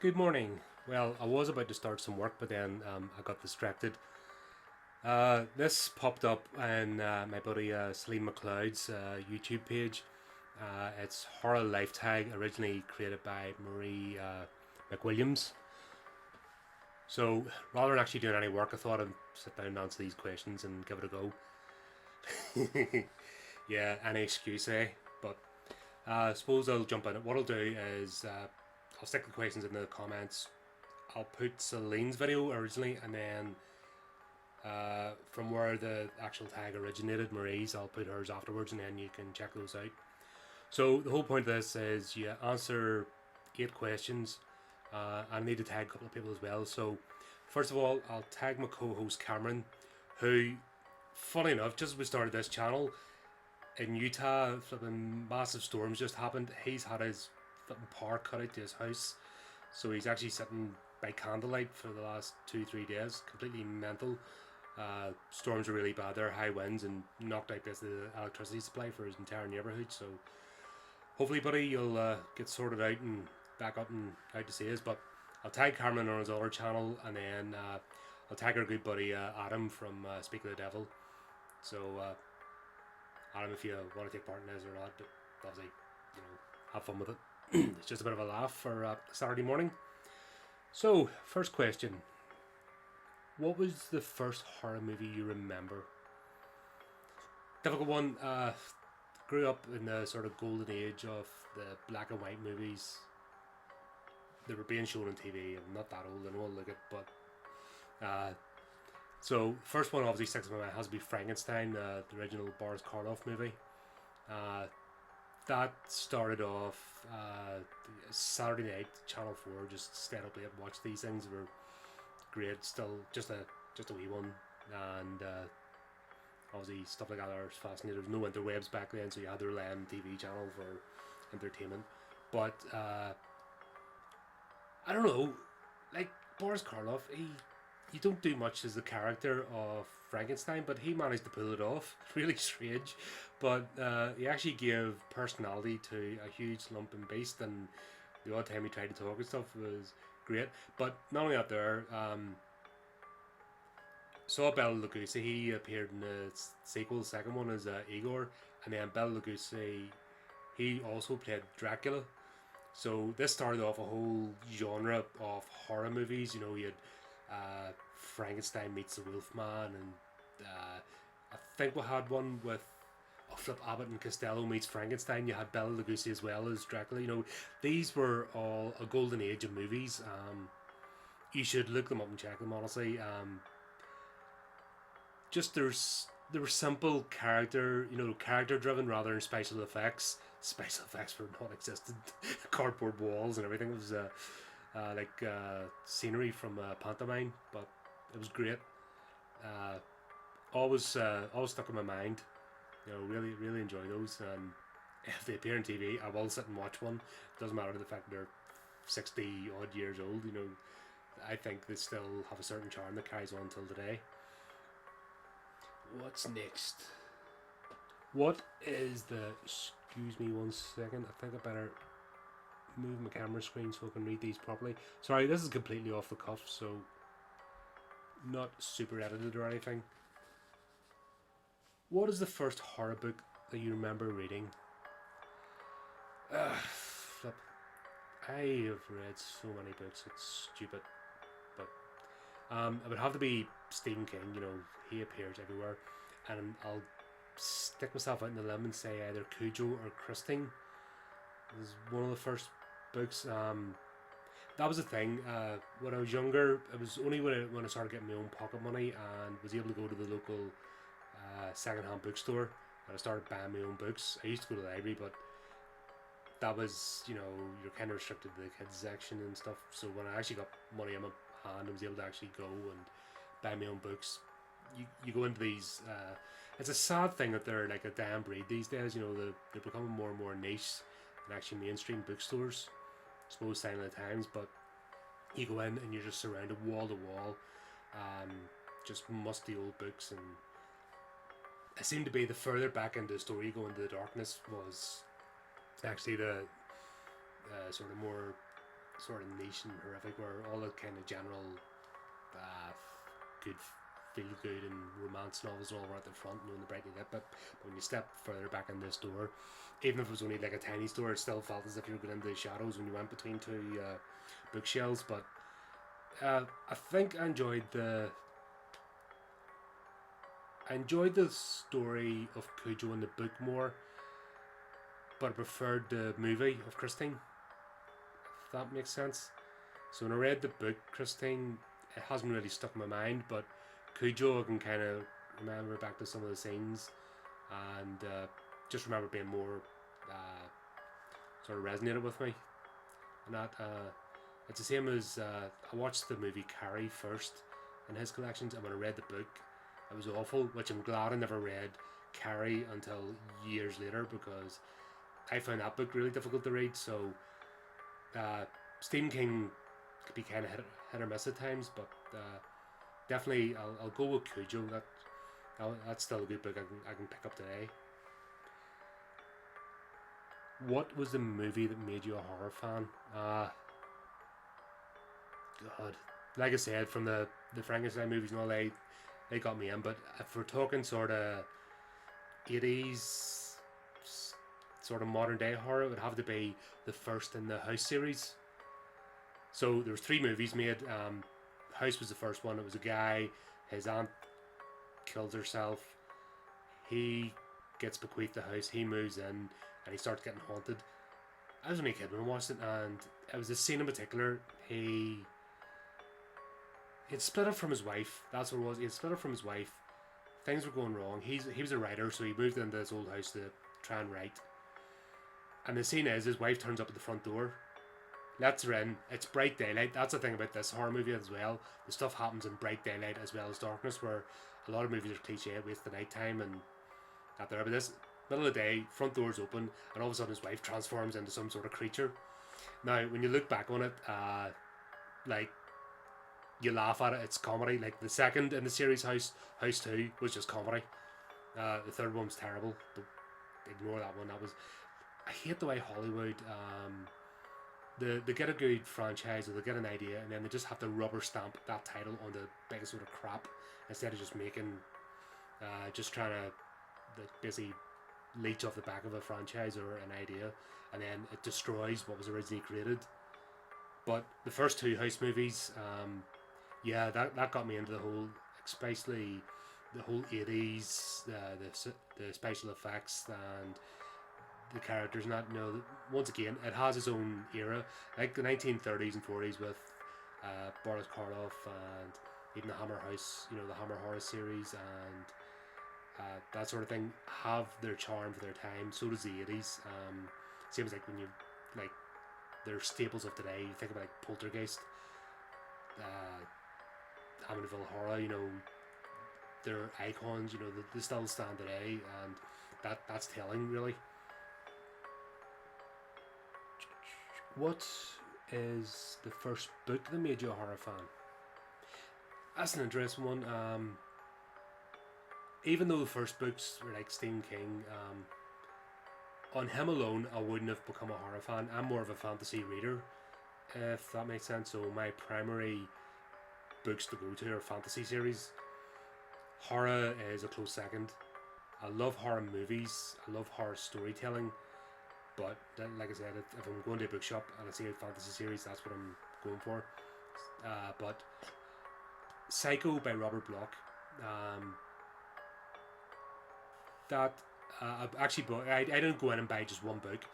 Good morning. Well, I was about to start some work, but then I got distracted. This popped up on my buddy Salim McLeod's YouTube page. It's Horror Life Tag, originally created by Marie McWilliams. So rather than actually doing any work, I thought I'd sit down and answer these questions and give it a go. Yeah, any excuse, eh? But I suppose I'll jump in. What I'll do is I'll stick the questions in the comments. I'll put Celine's video originally, and then from where the actual tag originated, Marie's, I'll put hers afterwards, and then you can check those out. So the whole point of this is you answer 8 questions. I need to tag a couple of people as well. So first of all, I'll tag my co-host Cameron, who, funny enough, just as we started this channel, in Utah, flipping massive storms just happened. He's had his flipping power cut out to his house, so he's actually sitting by candlelight for the last 2-3 days, completely mental. Storms are really bad there, high winds, and knocked out the electricity supply for his entire neighbourhood. So hopefully, buddy, you'll get sorted out and back up and out to see us. But I'll tag Cameron on his other channel, and then I'll tag our good buddy Adam from Speak of the Devil. So Adam, if you want to take part in this or not, but obviously, have fun with it. It's just a bit of a laugh for Saturday morning. So, first question. What was the first horror movie you remember? Difficult one. Grew up in the sort of golden age of the black and white movies that were being shown on TV. I'm not that old, I know I'll look at, but so first one obviously sticks in my mind has to be Frankenstein, the original Boris Karloff movie. That started off Saturday night, Channel 4, just stayed up late and watched these things. They were great, still just a wee one, and obviously stuff like that was fascinating. There was no interwebs back then, so you had to rely on TV channel for entertainment. But I don't know, like Boris Karloff, you don't do much as the character of Frankenstein, but he managed to pull it off. Really strange, but he actually gave personality to a huge lumping beast, and the odd time he tried to talk and stuff was great. But not only that, there saw Bela Lugosi. He appeared in the sequel, the second one, as Igor, and then Bela Lugosi, he also played Dracula. So this started off a whole genre of horror movies. You had Frankenstein meets the Wolfman, and I think we had one with Abbott and Costello meets Frankenstein. You had Bela Lugosi as well as Dracula. These were all a golden age of movies. You should look them up and check them, honestly. Just they were simple character driven rather than special effects. Special effects were non-existent. Cardboard walls and everything. It was like scenery from pantomime, but it was great. Always stuck in my mind. Really, really enjoy those. And if they appear on TV, I will sit and watch one. Doesn't matter the fact they're 60 odd years old. I think they still have a certain charm that carries on till today. What's next? What is the? Excuse me one second. I think I better move my camera screen so I can read these properly. Sorry, this is completely off the cuff, so not super edited or anything. What is the first horror book that you remember reading? Flip. I have read so many books, it's stupid. But it would have to be Stephen King. He appears everywhere, and I'll stick myself out in the limb and say either Cujo or Christine is one of the first books. That was the thing. When I was younger, it was only when I started getting my own pocket money and was able to go to the local second-hand bookstore that I started buying my own books. I used to go to the library, but that was, you're kind of restricted to the kids section and stuff. So when I actually got money in my hand, I was able to actually go and buy my own books. You go into these. It's a sad thing that they're like a damn breed these days. They're becoming more and more niche than actually mainstream bookstores. I suppose sign of the times, but you go in and you're just surrounded wall to wall, just musty old books. And it seemed to be the further back into the story you go into the darkness was actually the sort of more sort of niche and horrific, where all the kind of general uh, good, feel good and romance novels all were at the front, and the brightly lit. But when you step further back in this door, even if it was only like a tiny store, it still felt as if you were going into the shadows when you went between two bookshelves. But I think I enjoyed the story of Cujo in the book more, but I preferred the movie of Christine, if that makes sense. So when I read the book, Christine, it hasn't really stuck in my mind, but Cujo I can kind of remember back to some of the scenes, and just remember being more sort of resonated with me. And that it's the same as I watched the movie Carrie first in his collections, and when I read the book, it was awful, which I'm glad I never read Carrie until years later, because I found that book really difficult to read. So Stephen King could be kind of hit or miss at times, but definitely I'll go with Cujo. That's still a good book I can pick up today. What was the movie that made you a horror fan? God, like I said, from the Frankenstein movies and all, they got me in. But if we're talking sort of 80s, sort of modern day horror, it would have to be the first in the House series. So there was 3 movies made. House was the first one. It was a guy, his aunt kills herself, he gets bequeathed the house, he moves in, and he starts getting haunted. I was only a kid when I watched it, and it was a scene in particular. He'd split up from his wife. That's what it was. He had split up from his wife. Things were going wrong. He was a writer, so he moved into this old house to try and write. And the scene is, his wife turns up at the front door, lets her in. It's bright daylight. That's the thing about this horror movie as well. The stuff happens in bright daylight as well as darkness, where a lot of movies are cliche, waste the night time and that there. But this, middle of the day, front door's open, and all of a sudden his wife transforms into some sort of creature. Now, when you look back on it, like, you laugh at it. It's comedy. Like the second in the series, House 2, was just comedy. The third one was terrible. Ignore that one. I hate the way Hollywood they get a good franchise, or they get an idea, and then they just have to rubber stamp that title on the biggest sort of crap, instead of just making just trying to basically leech off the back of a franchise or an idea, and then it destroys what was originally created. But the first 2 House movies, yeah, that got me into the whole, especially the whole 80s, the special effects and the characters. Not, you know, once again, it has its own era, like the 1930s and 40s with Boris Karloff and even the Hammer House, you know, the Hammer Horror series and that sort of thing have their charm for their time. So does the 80s. Seems like when you, like, they're staples of today. You think about like Poltergeist, Amityville Horror, you know, they're icons, you know, they still stand today, and that's telling, really. What is the first book that made you a horror fan? That's an interesting one. Even though the first books were like Stephen King, on him alone, I wouldn't have become a horror fan. I'm more of a fantasy reader, if that makes sense. So my primary books to go to are fantasy series. Horror is a close second. I love horror movies. I love horror storytelling. But like I said, if I'm going to a bookshop and I see a fantasy series, that's what I'm going for. But Psycho by Robert Bloch, that I actually bought. I didn't go in and buy just one book.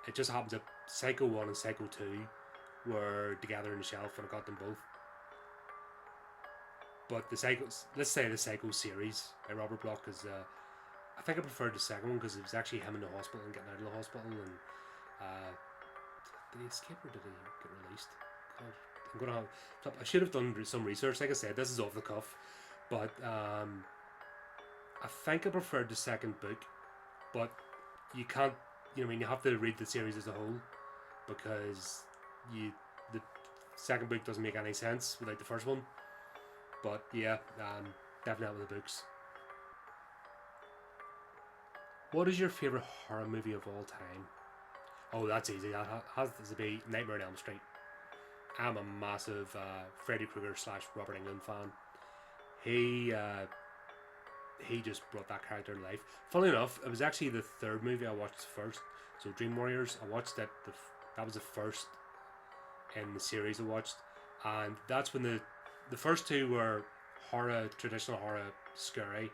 It just happens that Psycho 1 and Psycho 2 were together on the shelf, and I got them both. But let's say the Psycho series by Robert Bloch is, I think I preferred the second one because it was actually him in the hospital and getting out of the hospital, and did he escape or did he get released? God, I'm gonna have. I should have done some research. Like I said, this is off the cuff, but I think I preferred the second book, but you can't. You know, I mean, you have to read the series as a whole, because the second book doesn't make any sense without the first one. But yeah, definitely out with the books. What is your favourite horror movie of all time? Oh, that's easy. That has to be Nightmare on Elm Street. I'm a massive Freddy Krueger / Robert Englund fan. He just brought that character to life. Funnily enough, it was actually the third movie I watched first. So Dream Warriors, I watched that. That was the first in the series I watched, and that's when the first two were horror, traditional horror, scary.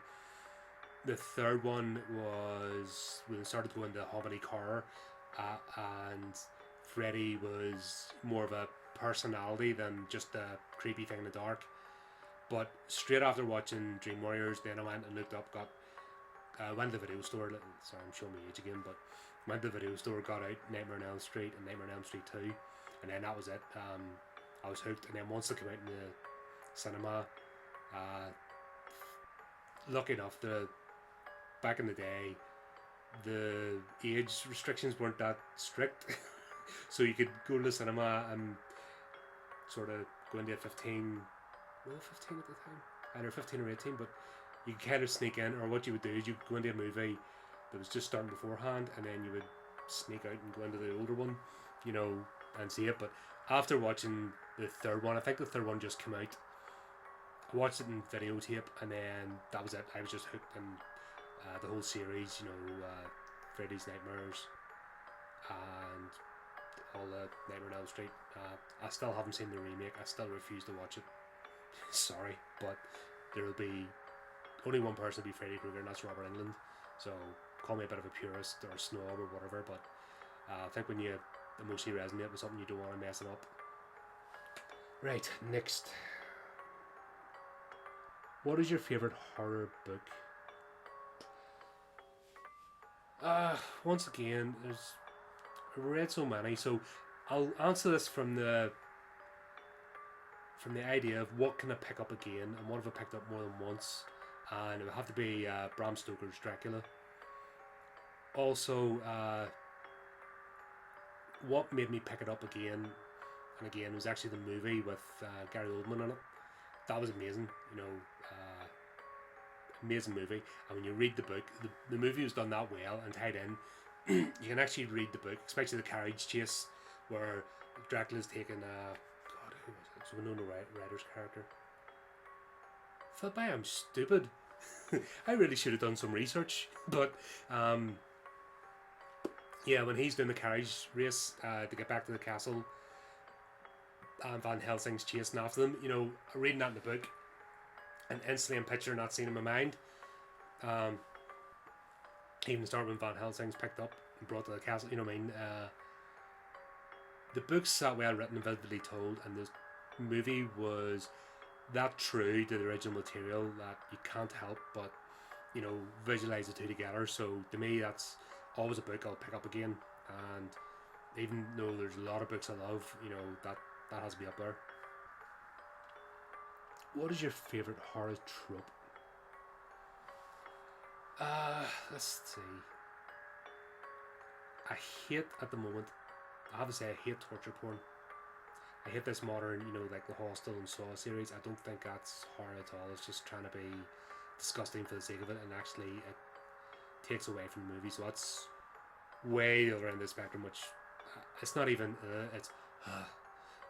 The third one was when it started to go into comedy horror, and Freddy was more of a personality than just a creepy thing in the dark. But straight after watching Dream Warriors, then I went and looked up, went to the video store. Sorry, I'm showing my age again, but went to the video store, got out Nightmare on Elm Street and Nightmare on Elm Street 2, and then that was it. I was hooked, and then once they came out in the cinema, lucky enough, back in the day, the age restrictions weren't that strict, so you could go to the cinema and sort of go into a 15 at the time, either 15 or 18, but you could kind of sneak in, or what you would do is you go into a movie that was just starting beforehand, and then you would sneak out and go into the older one, and see it. But after watching the third one, I think the third one just came out, I watched it in videotape, and then that was it. I was just hooked in the whole series, Freddy's Nightmares and all the Nightmare on Elm Street. I still haven't seen the remake. I still refuse to watch it. Sorry, but there will be only one person to be Freddy Krueger, and that's Robert Englund. So call me a bit of a purist or a snob or whatever, but I think when you emotionally resonate with something, you don't want to mess it up. Right, next. What is your favourite horror book? Once again, I read so many, so I'll answer this from the idea of what can I pick up again, and what have I picked up more than once, and it would have to be Bram Stoker's Dracula. Also, what made me pick it up again and again was actually the movie with Gary Oldman in it. That was amazing, amazing movie. And when you read the book, the movie was done that well and tied in. You can actually read the book, especially the carriage chase where Dracula's taking God, who was it? It's Winona Ryder's character. I felt I'm stupid. I really should have done some research, but yeah, when he's doing the carriage race to get back to the castle, and Van Helsing's chasing after them, reading that in the book, and instantly I'm picturing that scene in my mind. Even start when Van Helsing's picked up and brought to the castle, you know what I mean? The book's that well written and vividly told, and the movie was that true to the original material that you can't help but, visualize the two together. So to me, that's always a book I'll pick up again, and even though there's a lot of books I love, that has to be up there. What is your favourite horror trope? Let's see. I hate at the moment, I have to say, I hate torture porn. I hate this modern, like the Hostel and Saw series. I don't think that's horror at all. It's just trying to be disgusting for the sake of it, and actually it takes away from the movie. So that's way the other end of the spectrum, which it's not even, it's,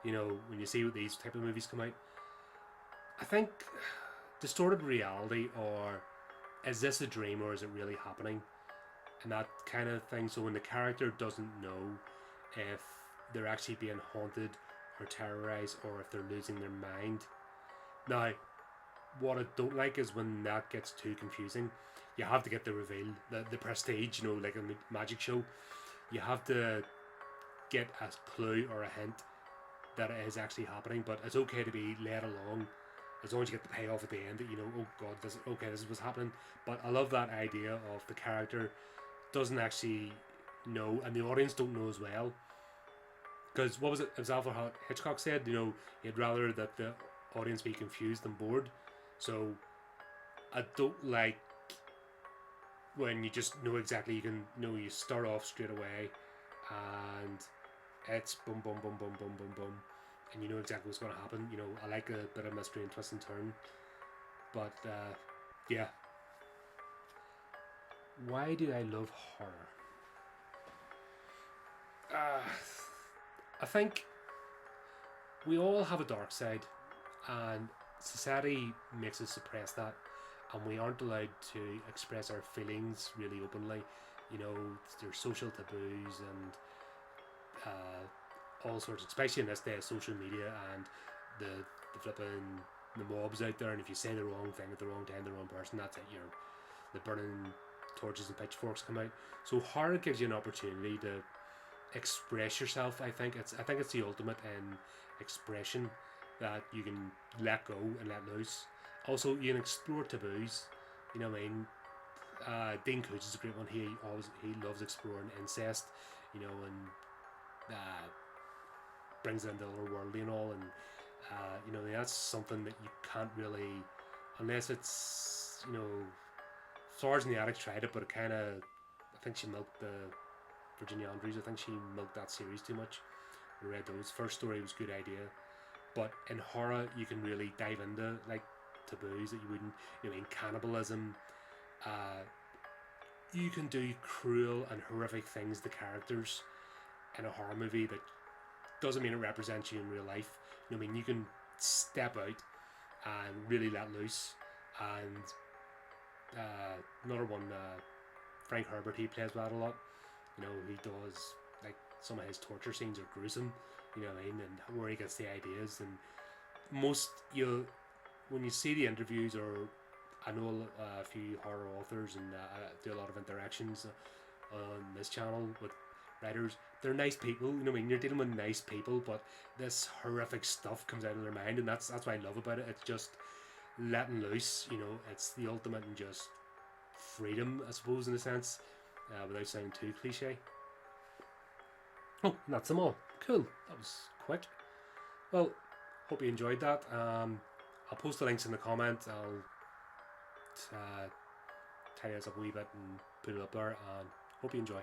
when you see these type of movies come out, I think distorted reality, or is this a dream or is it really happening, and that kind of thing. So when the character doesn't know if they're actually being haunted or terrorized, or if they're losing their mind. Now, what I don't like is when that gets too confusing. You have to get the reveal, the prestige, like a magic show. You have to get a clue or a hint that it is actually happening, but it's okay to be led along as long as you get the payoff at the end that oh god, this is what's happening. But I love that idea of the character doesn't actually know, and the audience don't know as well. Because what was it? As Alfred Hitchcock said, he'd rather that the audience be confused than bored. So I don't like when you just know exactly. You can you start off straight away, and it's boom, boom, boom, boom, boom, boom, boom, and you know exactly what's going to happen. I like a bit of mystery and twist and turn. But yeah. Why do I love horror? I think we all have a dark side, and society makes us suppress that, and we aren't allowed to express our feelings really openly. You know, there's social taboos and all sorts, especially in this day of social media and the flipping the mobs out there. And if you say the wrong thing at the wrong time, the wrong person, that's it. You're the burning torches and pitchforks come out. So horror gives you an opportunity to express yourself. I think it's the ultimate in expression, that you can let go and let loose. Also, you can explore taboos. You know what I mean? Dean Cooch is a great one. He loves exploring incest. You know, and brings it into the otherworldly and all. And you know, that's something that you can't really, unless it's, you know, Flowers in the Attic tried it, but it kind of, I think she milked the Virginia Andrews. I think she milked that series too much. I read those. First story was a good idea, but in horror you can really dive into like taboos that you wouldn't. You know, in cannibalism, you can do cruel and horrific things to characters in a horror movie that doesn't mean it represents you in real life. You know what I mean? You can step out and really let loose. And another one, Frank Herbert, he plays that a lot. You know, he does, like, some of his torture scenes are gruesome. You know what I mean? And where he gets the ideas. And when you see the interviews, or I know a few horror authors, and I do a lot of interactions on this channel with writers. They're nice people, you know what I mean? You're dealing with nice people, but this horrific stuff comes out of their mind, and that's what I love about it. It's just letting loose, you know. It's the ultimate in just freedom, I suppose, in a sense, without sounding too cliche. Oh, that's them all. Cool. That was quick. Well, hope you enjoyed that. I'll post the links in the comments. I'll tidy this up a wee bit and put it up there, and hope you enjoy.